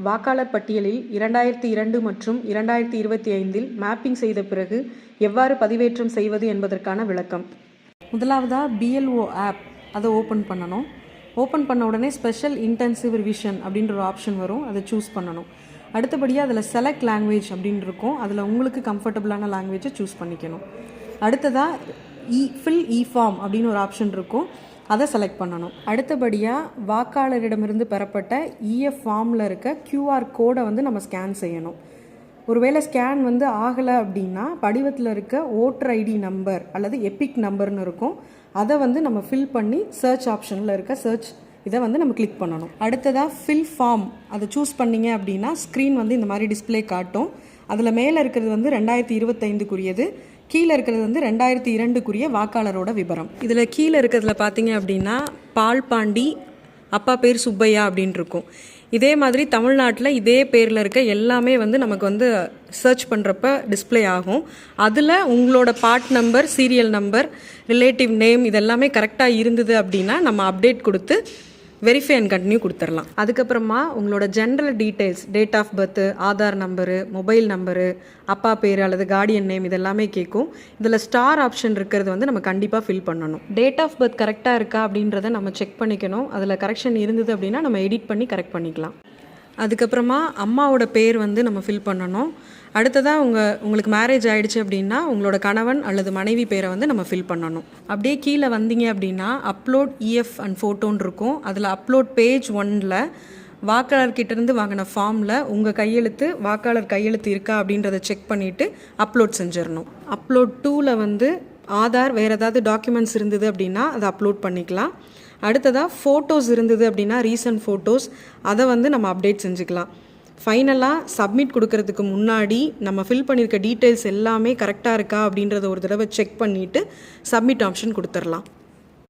வாக்காளர் பட்டியலில் 2002 மற்றும் 2025இல் மேப்பிங் செய்த பிறகு எவ்வாறு பதிவேற்றம் செய்வது என்பதற்கான விளக்கம். முதலாவதாக BLO ஆப் அதை ஓப்பன் பண்ணணும். ஓப்பன் பண்ண உடனே ஸ்பெஷல் இன்டென்சிவ் ரிவிஷன் அப்படின்ற ஒரு ஆப்ஷன் வரும், அதை சூஸ் பண்ணணும். அடுத்தபடியாக அதில் செலக்ட் லாங்குவேஜ் அப்படின்னு இருக்கும், அதில் உங்களுக்கு கம்ஃபர்டபுளான லாங்குவேஜை சூஸ் பண்ணிக்கணும். அடுத்ததாக ஃபில் ஃபார்ம் அப்படின்னு ஒரு ஆப்ஷன் இருக்கும், அதை செலக்ட் பண்ணணும். அடுத்தபடியாக வாக்காளரிடமிருந்து பெறப்பட்ட ஃபார்மில் இருக்க QR கோடை நம்ம ஸ்கேன் செய்யணும். ஒருவேளை ஸ்கேன் ஆகலை அப்படின்னா படிவத்தில் இருக்க ஓட்டர் ID நம்பர் அல்லது எபிக் நம்பர்னு இருக்கும், அதை நம்ம ஃபில் பண்ணி சர்ச் ஆப்ஷனில் இருக்க சர்ச் இதை நம்ம கிளிக் பண்ணணும். அடுத்ததாக ஃபில் ஃபார்ம் அதை சூஸ் பண்ணிங்க அப்படின்னா ஸ்க்ரீன் இந்த மாதிரி டிஸ்பிளே காட்டும். அதில் மேலே இருக்கிறது 2025க்குரியது, கீழே இருக்கிறது 2002க்குரிய வாக்காளரோட விபரம். இதில் கீழே இருக்கிறதுல பார்த்தீங்க அப்படின்னா பால்பாண்டி, அப்பா பேர் சுப்பையா அப்படின்னு இருக்கும். இதே மாதிரி தமிழ்நாட்டில் இதே பேரில் இருக்க எல்லாமே நமக்கு சர்ச் பண்ணுறப்ப டிஸ்பிளே ஆகும். அதில் உங்களோட part number, serial number, relative name இதெல்லாமே கரெக்டாக இருந்தது அப்படின்னா நம்ம அப்டேட் கொடுத்து வெரிஃபை அண்ட் கண்டினியூ கொடுத்துடலாம். அதுக்கப்புறமா உங்களோட general details, date of birth, Aadhaar number, mobile number, அப்பா பேர் அல்லது கார்டியன் நேம் இதெல்லாமே கேட்கும். இதில் ஸ்டார் ஆப்ஷன் இருக்கிறது நம்ம கண்டிப்பாக ஃபில் பண்ணணும். டேட் ஆஃப் பர்த் கரெக்டாக இருக்கா அப்படின்றத நம்ம செக் பண்ணிக்கணும். அதில் கரெக்ஷன் இருந்தது அப்படின்னா நம்ம எடிட் பண்ணி கரெக்ட் பண்ணிக்கலாம். அதுக்கப்புறமா அம்மாவோட பேர் நம்ம ஃபில் பண்ணணும். அடுத்ததாக உங்களுக்கு மேரேஜ் ஆகிடுச்சு அப்படின்னா உங்களோட கணவன் அல்லது மனைவி பேரை நம்ம ஃபில் பண்ணணும். அப்படியே கீழே வந்தீங்க அப்படின்னா அப்லோட் அண்ட் ஃபோட்டோன்னு இருக்கும். அதில் அப்லோட் பேஜ் 1ல் வாக்காளர்கிட்டேருந்து வாங்கின ஃபார்மில் உங்கள் கையெழுத்து, வாக்காளர் கையெழுத்து இருக்கா அப்படின்றத செக் பண்ணிவிட்டு அப்லோட் செஞ்சிடணும். அப்லோட் 2ல் ஆதார், வேறு ஏதாவது டாக்குமெண்ட்ஸ் இருந்தது அப்படின்னா அதை அப்லோட் பண்ணிக்கலாம். அடுத்ததாக ஃபோட்டோஸ் இருந்தது அப்படின்னா ரீசன்ட் ஃபோட்டோஸ் அதை நம்ம அப்டேட் செஞ்சுக்கலாம். ஃபைனலாக சப்மிட் கொடுக்கறதுக்கு முன்னாடி நம்ம ஃபில் பண்ணியிருக்க டீட்டெயில்ஸ் எல்லாமே கரெக்டாக இருக்கா அப்படின்றத ஒரு தடவை செக் பண்ணிவிட்டு சப்மிட் ஆப்ஷன் கொடுத்துடலாம்.